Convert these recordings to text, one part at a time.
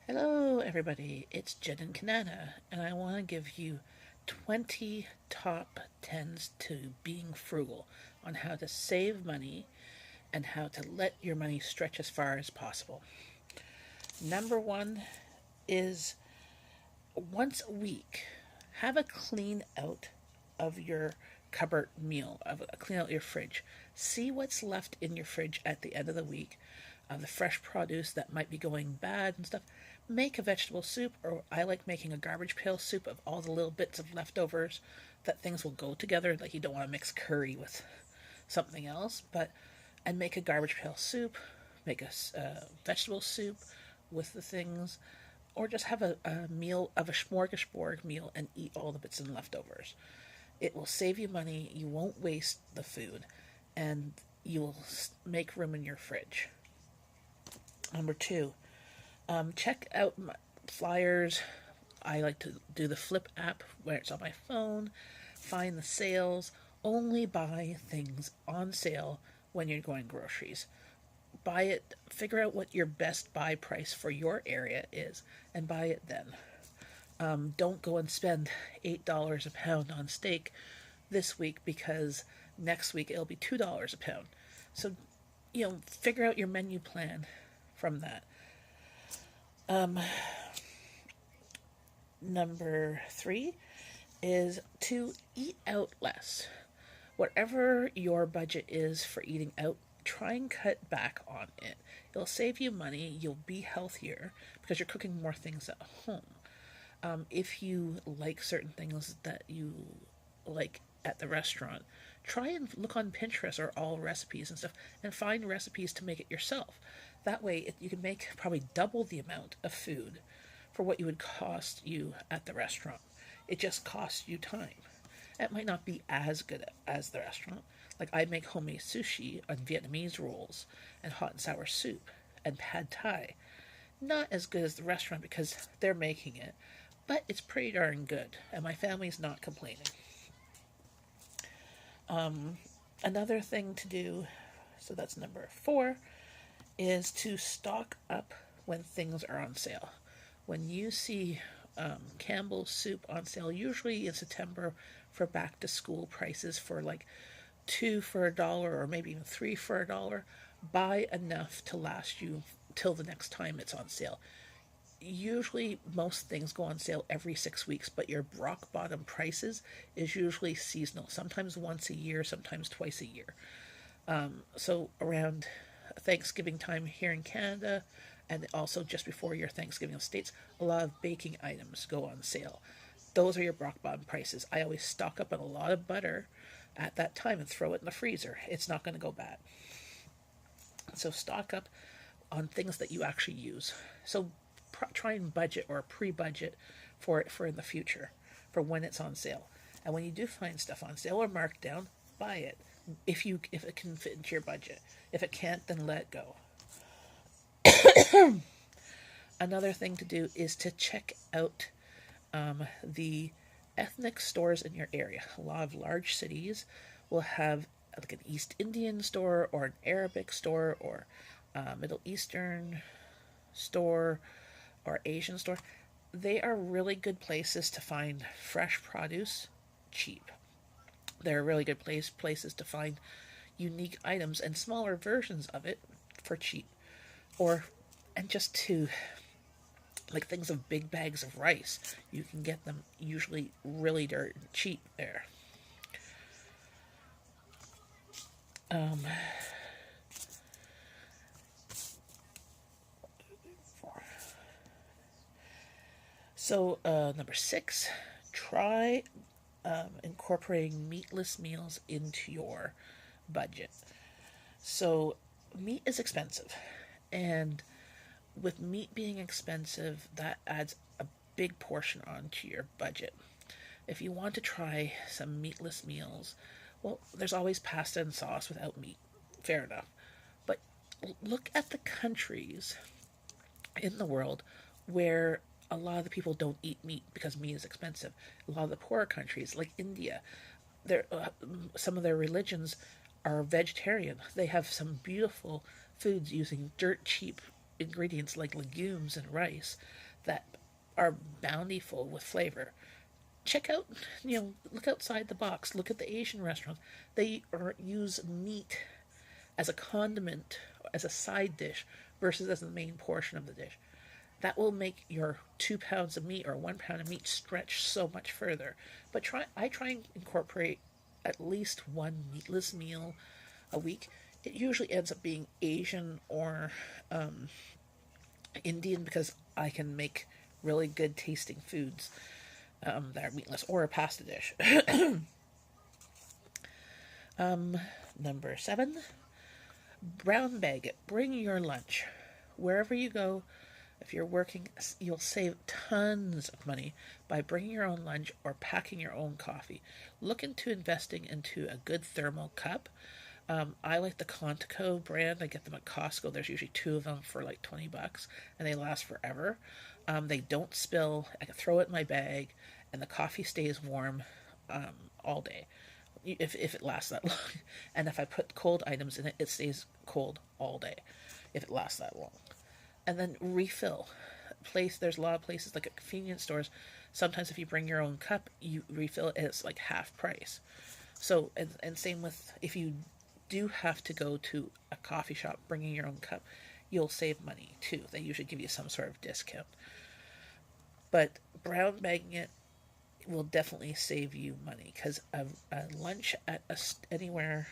Hello, everybody. It's Jen and Kanana, and I want to give you 20 top 10s to being frugal on how to save money and how to let your money stretch as far as possible. Number one is once a week, have a clean out of your cupboard meal, clean out your fridge. See what's left in your fridge at the end of the week of the fresh produce that might be going bad and stuff. Make a vegetable soup, or I like making a garbage pail soup of all the little bits of leftovers that things will go together. Like you don't want to mix curry with something else, but and make a garbage pail soup, make a vegetable soup with the things, or just have a meal of a smorgasbord meal and eat all the bits and leftovers. It will save you money, you won't waste the food, and you will make room in your fridge. Number two, check out my flyers. I like to do the Flip app where it's on my phone, find the sales, only buy things on sale when you're going groceries. Buy it, figure out what your best buy price for your area is, and buy it then. Don't go and spend $8 a pound on steak this week because next week it'll be $2 a pound. So, figure out your menu plan from that. Um, Number three is to eat out less. Whatever your budget is for eating out, try and cut back on it. It'll save you money, you'll be healthier because you're cooking more things at home. If you like certain things that you like at the restaurant, try and look on Pinterest or all recipes and stuff and find recipes to make it yourself. That way, you can make probably double the amount of food for what you would cost you at the restaurant. It just costs you time. It might not be as good as the restaurant. Like I make homemade sushi and Vietnamese rolls and hot and sour soup and pad thai. Not as good as the restaurant because they're making it, but it's pretty darn good, and my family's not complaining. Another thing to do, so that's number four, is to stock up when things are on sale. When you see Campbell's soup on sale, usually in September for back to school prices for like two for $1 or maybe even three for $1, buy enough to last you till the next time it's on sale. Usually most things go on sale every 6 weeks, but your rock bottom prices is usually seasonal, sometimes once a year, sometimes twice a year. So around Thanksgiving time here in Canada, and also just before your Thanksgiving of States, a lot of baking items go on sale. Those are your rock bottom prices. I always stock up on a lot of butter at that time and throw it in the freezer. It's not going to go bad. So stock up on things that you actually use. So try and budget or pre-budget for it for in the future, for when it's on sale. And when you do find stuff on sale or marked down, buy it if it can fit into your budget. If it can't, then let it go. Another thing to do is to check out the ethnic stores in your area. A lot of large cities will have like an East Indian store or an Arabic store or Middle Eastern store or Asian store. They are really good places to find fresh produce cheap. They're really good places to find unique items and smaller versions of it for cheap. Or, and just to, like things of big bags of rice, you can get them usually really dirt cheap there. Um, Number six, try incorporating meatless meals into your budget. So, meat is expensive, and with meat being expensive, that adds a big portion onto your budget. If you want to try some meatless meals, well, there's always pasta and sauce without meat. Fair enough. But look at the countries in the world where a lot of the people don't eat meat because meat is expensive. A lot of the poorer countries, like India, some of their religions are vegetarian. They have some beautiful foods using dirt cheap ingredients like legumes and rice that are bountiful with flavor. Check out, look outside the box. Look at the Asian restaurants. They use meat as a condiment, as a side dish, versus as the main portion of the dish. That will make your 2 pounds of meat or 1 pound of meat stretch so much further. But I try and incorporate at least one meatless meal a week. It usually ends up being Asian or Indian, because I can make really good tasting foods that are meatless, or a pasta dish. Number 7, brown bag it. Bring your lunch. Wherever you go, if you're working, you'll save tons of money by bringing your own lunch or packing your own coffee. Look into investing into a good thermal cup. I like the Contico brand. I get them at Costco. There's usually 2 of them for like $20, and they last forever. They don't spill. I can throw it in my bag, and the coffee stays warm all day, if it lasts that long. And if I put cold items in it, it stays cold all day, if it lasts that long. And then refill. There's a lot of places like at convenience stores. Sometimes if you bring your own cup, you refill it, and it's like half price. So, and same with, if you do have to go to a coffee shop bringing your own cup, you'll save money too. They usually give you some sort of discount. But brown bagging it will definitely save you money, because a lunch at anywhere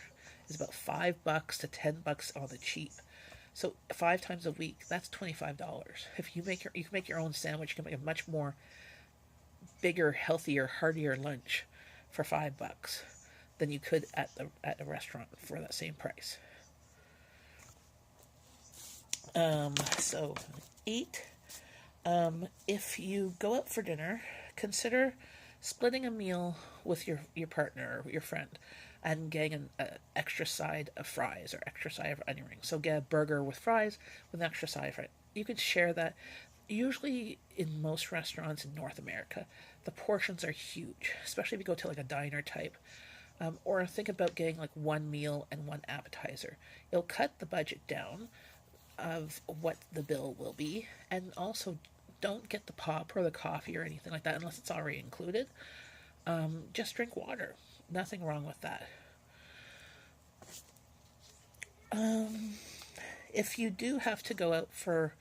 is about $5 to $10 on the cheap. So 5 times a week, that's $25. If you can make your own sandwich, you can make a much more bigger, healthier, heartier lunch for $5 than you could at a restaurant for that same price. So 8, if you go out for dinner, consider splitting a meal with your partner or your friend, and getting an extra side of fries or extra side of onion rings. So get a burger with fries with an extra side of fries. You can share that. Usually in most restaurants in North America, the portions are huge, especially if you go to like a diner type. Or think about getting like one meal and one appetizer. It'll cut the budget down of what the bill will be. And also, don't get the pop or the coffee or anything like that unless it's already included. Just drink water. Nothing wrong with that. If you do have to go out for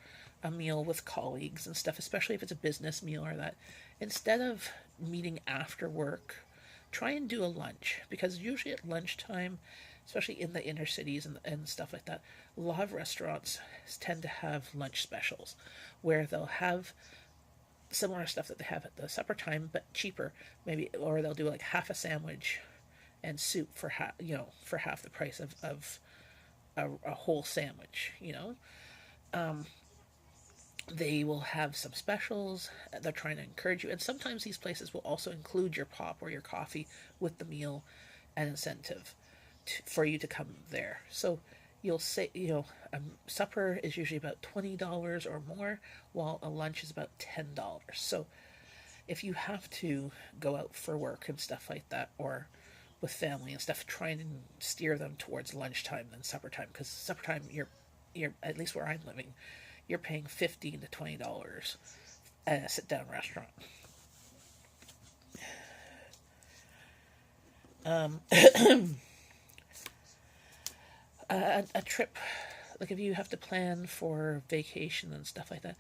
a meal with colleagues and stuff, especially if it's a business meal or that, instead of meeting after work, try and do a lunch, because usually at lunchtime, especially in the inner cities and stuff like that, a lot of restaurants tend to have lunch specials where they'll have similar stuff that they have at the supper time, but cheaper, maybe, or they'll do like half a sandwich and soup for half the price of a whole sandwich. They will have some specials. They're trying to encourage you, and sometimes these places will also include your pop or your coffee with the meal, an incentive for you to come there. So you'll say, supper is usually about $20 or more, while a lunch is about $10. So if you have to go out for work and stuff like that, or with family and stuff, try and steer them towards lunchtime than supper time, because supper time, you're at least where I'm living, you're paying $15 to $20 at a sit-down restaurant. A trip, like if you have to plan for vacation and stuff like that,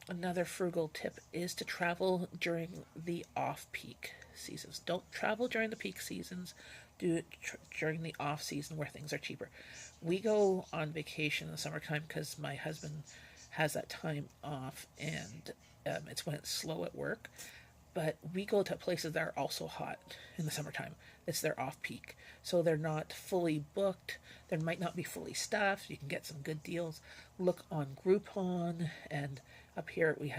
another frugal tip is to travel during the off-peak seasons. Don't travel during the peak seasons. Do it during the off-season where things are cheaper. We go on vacation in the summertime because my husband has that time off, and it's when it's slow at work. But we go to places that are also hot in the summertime. It's their off-peak. So they're not fully booked. They might not be fully staffed. You can get some good deals. Look on Groupon, and up here we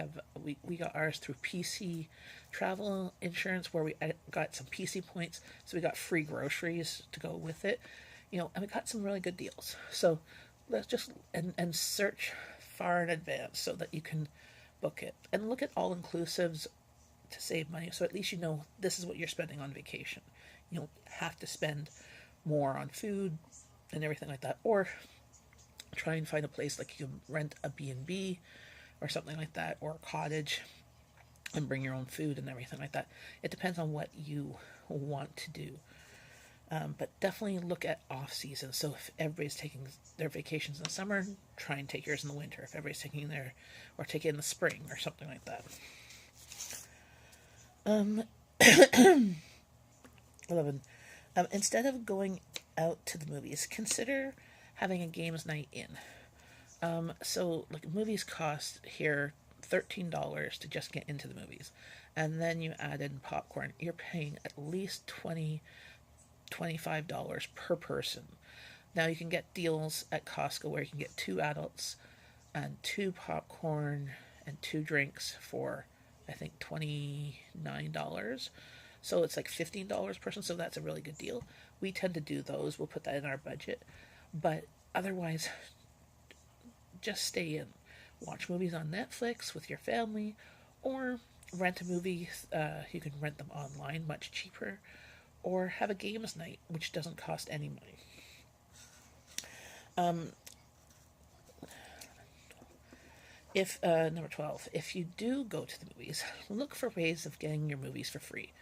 got ours through PC Travel Insurance, where we got some PC points. So we got free groceries to go with it. And we got some really good deals. So let's just, and search far in advance so that you can book it. And look at all-inclusives to save money, so at least this is what you're spending on vacation. You don't have to spend more on food and everything like that. Or Try and find a place like you can rent a B&B or something like that, or a cottage, and bring your own food and everything like that. It depends on what you want to do. But definitely look at off season. So if everybody's taking their vacations in the summer, try and take yours in the winter. If everybody's taking their, or take it in the spring or something like that. 11. Instead of going out to the movies, consider having a games night in. So like movies cost here $13 to just get into the movies, and then you add in popcorn. You're paying at least $25 per person. Now you can get deals at Costco where you can get 2 adults and 2 popcorn and 2 drinks for I think $29. So it's like $15 per person, so that's a really good deal. We tend to do those. We'll put that in our budget. But otherwise, just stay in. Watch movies on Netflix with your family, or rent a movie. You can rent them online, much cheaper, or have a games night, which doesn't cost any money. If Number 12, if you do go to the movies, look for ways of getting your movies for free.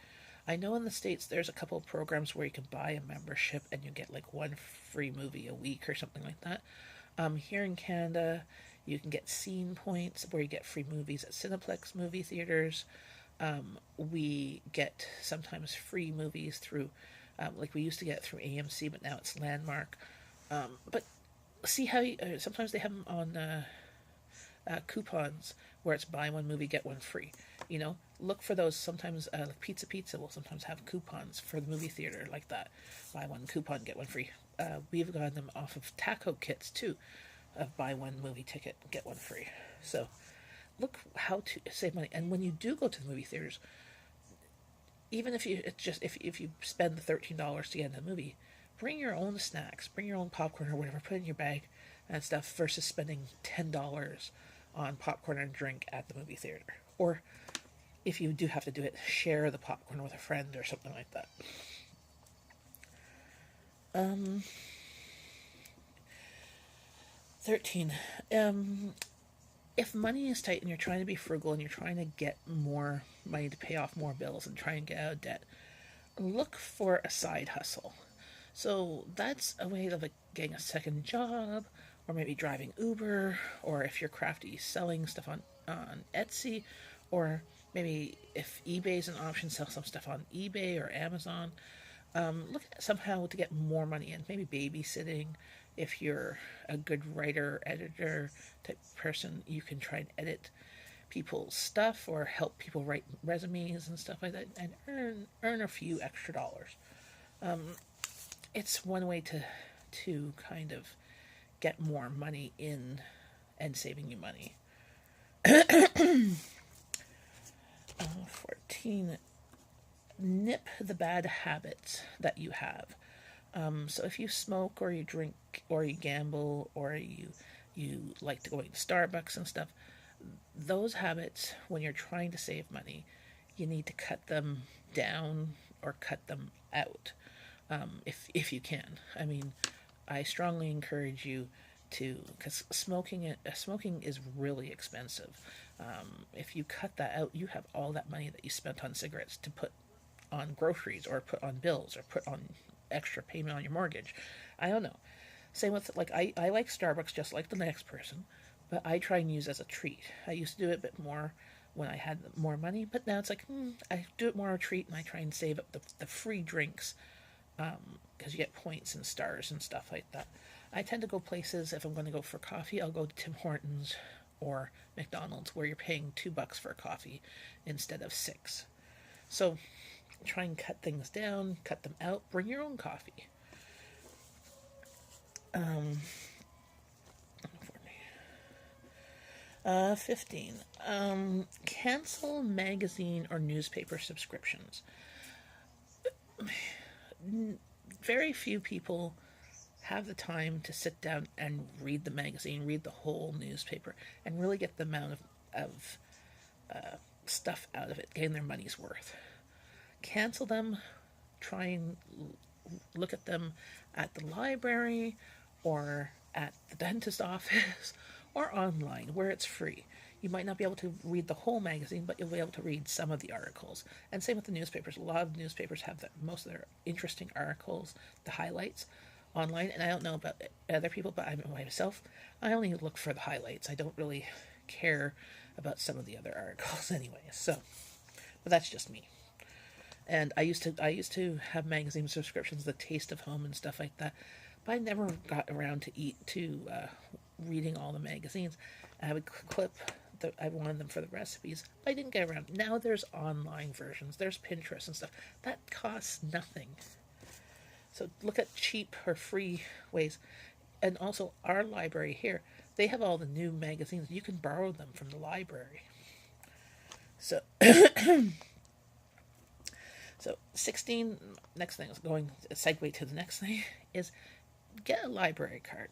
I know in the States there's a couple of programs where you can buy a membership and you get like one free movie a week or something like that. Here in Canada, you can get scene points where you get free movies at Cineplex movie theaters. We get sometimes free movies through, like we used to get through AMC, but now it's Landmark. But see how sometimes they have them on coupons where it's buy one movie, get one free. Look for those. Sometimes like Pizza will sometimes have coupons for the movie theater like that. Buy one coupon, get one free. We've gotten them off of taco kits too, of buy one movie ticket, get one free. So look how to save money. And when you do go to the movie theaters, even if you spend the $13 to get into the movie, bring your own snacks, bring your own popcorn or whatever, put it in your bag and stuff, versus spending $10 on popcorn and drink at the movie theater. Or if you do have to do it, share the popcorn with a friend or something like that. 13. If money is tight and you're trying to be frugal and you're trying to get more money to pay off more bills and try and get out of debt, look for a side hustle. So that's a way of getting a second job, or maybe driving Uber, or if you're crafty, selling stuff on Etsy, or maybe if eBay is an option, sell some stuff on eBay or Amazon. Look at somehow to get more money in. Maybe babysitting. If you're a good writer, editor type person, you can try and edit people's stuff or help people write resumes and stuff like that, and earn a few extra dollars. It's one way to kind of get more money in and saving you money. 14. Nip the bad habits that you have. So if you smoke or you drink or you gamble or you like to go to Starbucks and stuff, those habits, when you're trying to save money, you need to cut them down or cut them out, if you can. I mean, I strongly encourage you to, because smoking is really expensive. If you cut that out, you have all that money that you spent on cigarettes to put on groceries or put on bills or put on extra payment on your mortgage. I don't know. Same with, like, I like Starbucks just like the next person, but I try and use it as a treat. I used to do it a bit more when I had more money, but now it's like, I do it more a treat, and I try and save up the free drinks, because you get points and stars and stuff like that. I tend to go places, if I'm going to go for coffee, I'll go to Tim Hortons or McDonald's, where you're paying $2 for a coffee instead of $6. So try and cut things down, cut them out, bring your own coffee. 15. Cancel magazine or newspaper subscriptions. Very few people have the time to sit down and read the magazine, read the whole newspaper, and really get the amount of stuff out of it, getting their money's worth. Cancel them, try and look at them at the library, or at the dentist office or online where it's free. You might not be able to read the whole magazine, but you'll be able to read some of the articles. And same with the newspapers. A lot of newspapers have most of their interesting articles, the highlights, online. And I don't know about other people, but I myself, I only look for the highlights. I don't really care about some of the other articles anyway. So, but that's just me. And I used to have magazine subscriptions, The Taste of Home and stuff like that. But I never got around to reading all the magazines. I would clip I wanted them for the recipes. I didn't get around. Now there's online versions. There's Pinterest and stuff. That costs nothing. So look at cheap or free ways. And also our library here, they have all the new magazines. You can borrow them from the library. So so 16, next thing is going to segue to the next thing is get a library card.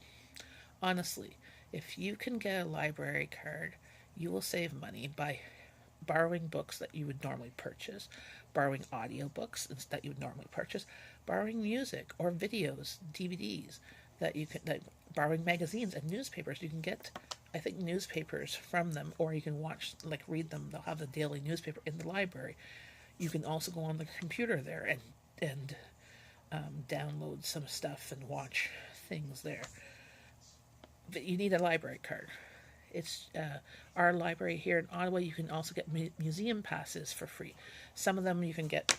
Honestly, if you can get a library card, you will save money by borrowing books that you would normally purchase, borrowing audiobooks that you would normally purchase, borrowing music or videos, DVDs borrowing magazines and newspapers. You can get, I think, newspapers from them, or you can read them. They'll have the daily newspaper in the library. You can also go on the computer there and download some stuff and watch things there. But you need a library card. It's our library here in Ottawa. You can also get museum passes for free. Some of them you can get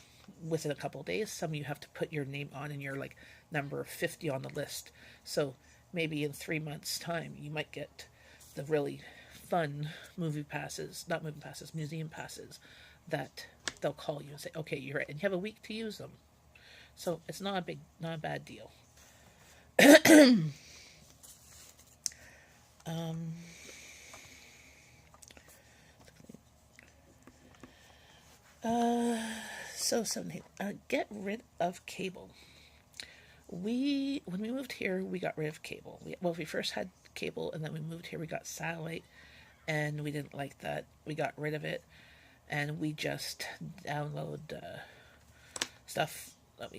within a couple of days. Some you have to put your name on, and you're number 50 on the list. So maybe in 3 months' time, you might get the really fun museum passes that they'll call you and say, okay, you're right, and you have a week to use them. So it's not a bad deal. So 17. Get rid of cable. When we moved here, we got rid of cable. We first had cable, and then we moved here, we got satellite, and we didn't like that. We got rid of it, and we just download stuff that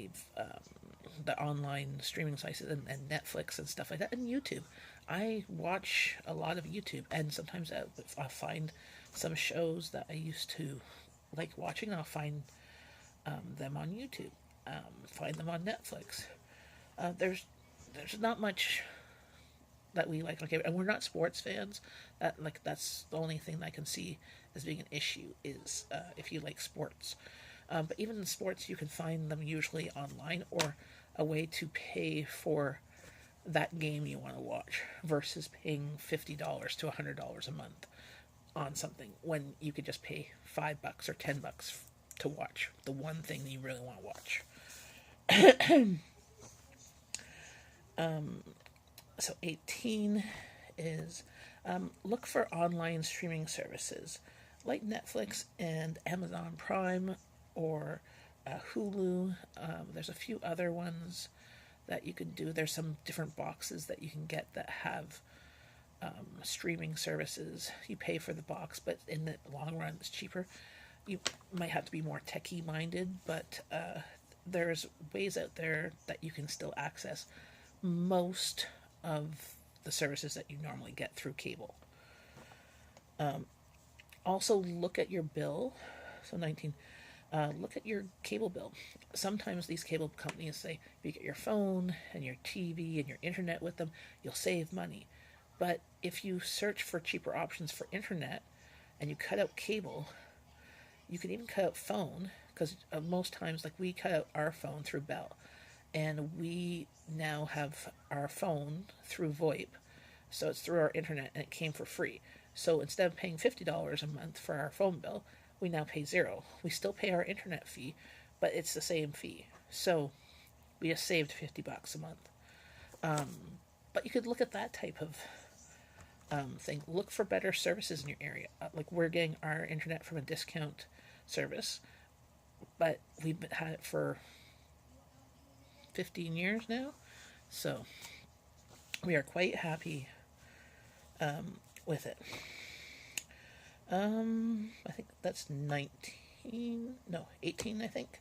the online streaming sites and Netflix and stuff like that, and YouTube. I watch a lot of YouTube, and sometimes I'll find some shows that I used to like watching. I'll find them on YouTube, find them on Netflix. There's not much that we like. Okay, and we're not sports fans. That's the only thing that I can see as being an issue is if you like sports. But even in sports, you can find them usually online or a way to pay for that game you want to watch versus paying $50 to $100 a month on something when you could just pay $5 or $10 to watch the one thing that you really want to watch. So 18 is look for online streaming services like Netflix and Amazon Prime or Hulu. There's a few other ones that you can do. There's some different boxes that you can get that have streaming services. You pay for the box, but in the long run, it's cheaper. You might have to be more techie minded, but there's ways out there that you can still access most of the services that you normally get through cable. Also, look at your bill. So 19. Look at your cable bill. Sometimes these cable companies say if you get your phone and your TV and your internet with them, you'll save money. But if you search for cheaper options for internet and you cut out cable, you can even cut out phone, because most times, we cut out our phone through Bell, and we now have our phone through VoIP, so it's through our internet, and it came for free. So instead of paying $50 a month for our phone bill, we now pay $0. We still pay our internet fee, but it's the same fee. So we just saved $50 a month. But you could look at that type of thing. Look for better services in your area. We're getting our internet from a discount service, but we've had it for 15 years now. So we are quite happy with it. I think that's 18, I think.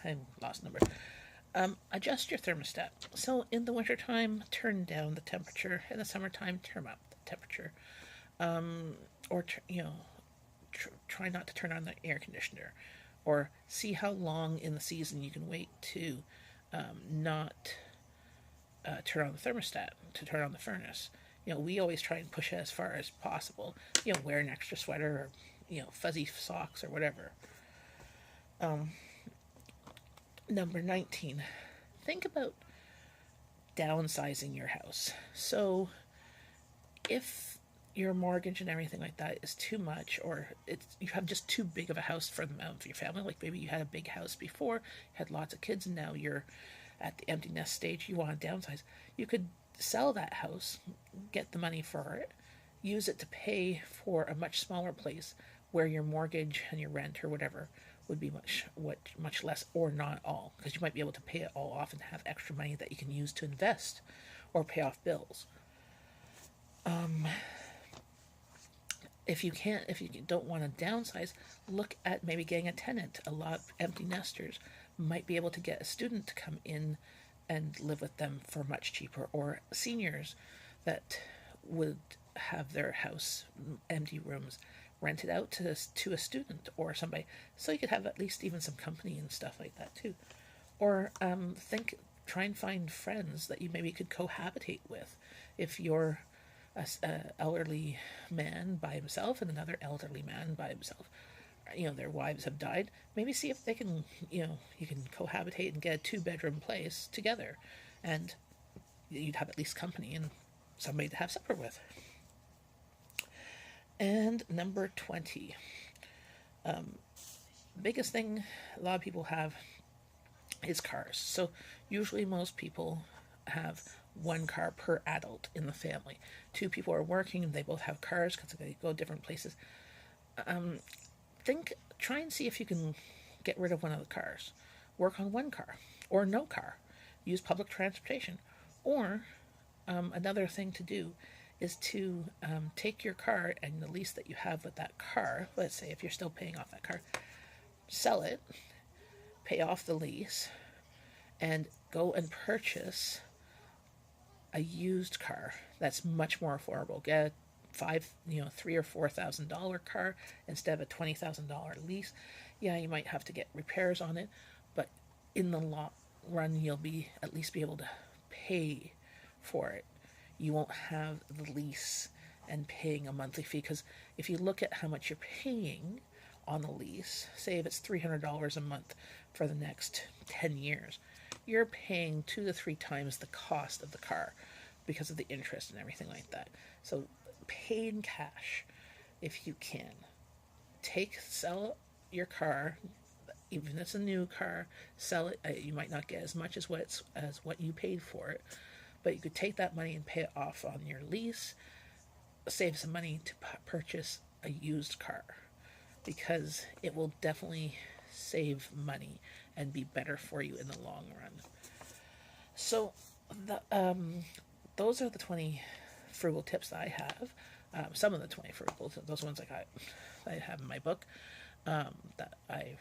I lost number. Adjust your thermostat. So in the wintertime, turn down the temperature. In the summertime, turn up the temperature. Or, try not to turn on the air conditioner. Or see how long in the season you can wait to not turn on the thermostat, to turn on the furnace. We always try and push it as far as possible. Wear an extra sweater or, fuzzy socks or whatever. Number 19, think about downsizing your house. So if your mortgage and everything like that is too much, or you have just too big of a house for the amount of your family, like maybe you had a big house before, you had lots of kids, and now you're at the empty nest stage, you want to downsize, you could sell that house, get the money for it, use it to pay for a much smaller place where your mortgage and your rent or whatever would be much less, or not all, because you might be able to pay it all off and have extra money that you can use to invest or pay off bills. If you don't want to downsize, look at maybe getting a tenant. A lot of empty nesters might be able to get a student to come in and live with them for much cheaper, or seniors that would have their house empty rooms rented out to a student or somebody, so you could have at least even some company and stuff like that too. Or try and find friends that you maybe could cohabitate with. If you're an elderly man by himself and another elderly man by himself, their wives have died, maybe see if they can, you can cohabitate and get a 2-bedroom place together, and you'd have at least company and somebody to have supper with. And number 20, biggest thing a lot of people have is cars. So usually most people have one car per adult in the family. 2 people are working and they both have cars because they go different places. Try and see if you can get rid of one of the cars. Work on one car or no car. Use public transportation. Or another thing to do is to take your car and the lease that you have with that car, let's say if you're still paying off that car, sell it, pay off the lease, and go and purchase a used car that's much more affordable. Get a $3,000 or $4,000 car instead of a $20,000 lease. Yeah, you might have to get repairs on it, but in the long run, you'll at least be able to pay for it. You won't have the lease and paying a monthly fee, because if you look at how much you're paying on the lease, say if it's $300 a month for the next 10 years, you're paying 2 to 3 times the cost of the car because of the interest and everything like that. So pay in cash if you can. Sell your car, even if it's a new car, sell it. You might not get as much as what you paid for it, but you could take that money and pay it off on your lease, save some money to purchase a used car, because it will definitely save money and be better for you in the long run. So those are the 20 frugal tips that I have. Some of the 20 frugal, those ones I have in my book, that I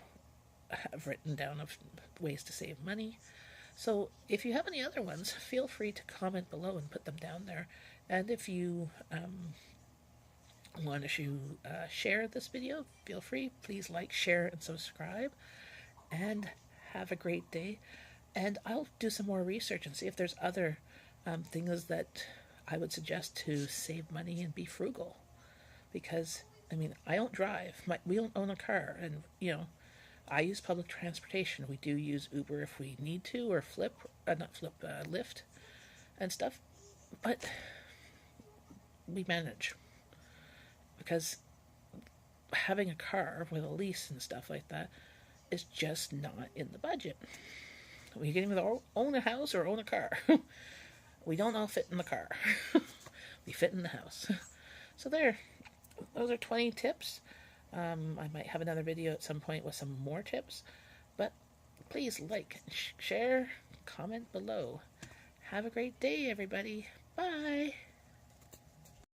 have written down of ways to save money. So if you have any other ones, feel free to comment below and put them down there. And if you want to share this video, feel free. Please like, share, and subscribe. And have a great day. And I'll do some more research and see if there's other things that I would suggest to save money and be frugal. Because, I don't drive. We don't own a car. And, I use public transportation. We do use Uber if we need to, or Lyft and stuff. But we manage. Because having a car with a lease and stuff like that is just not in the budget. We can either own a house or own a car. We don't all fit in the car. We fit in the house. So those are 20 tips. I might have another video at some point with some more tips, but please like, share, comment below. Have a great day, everybody. Bye.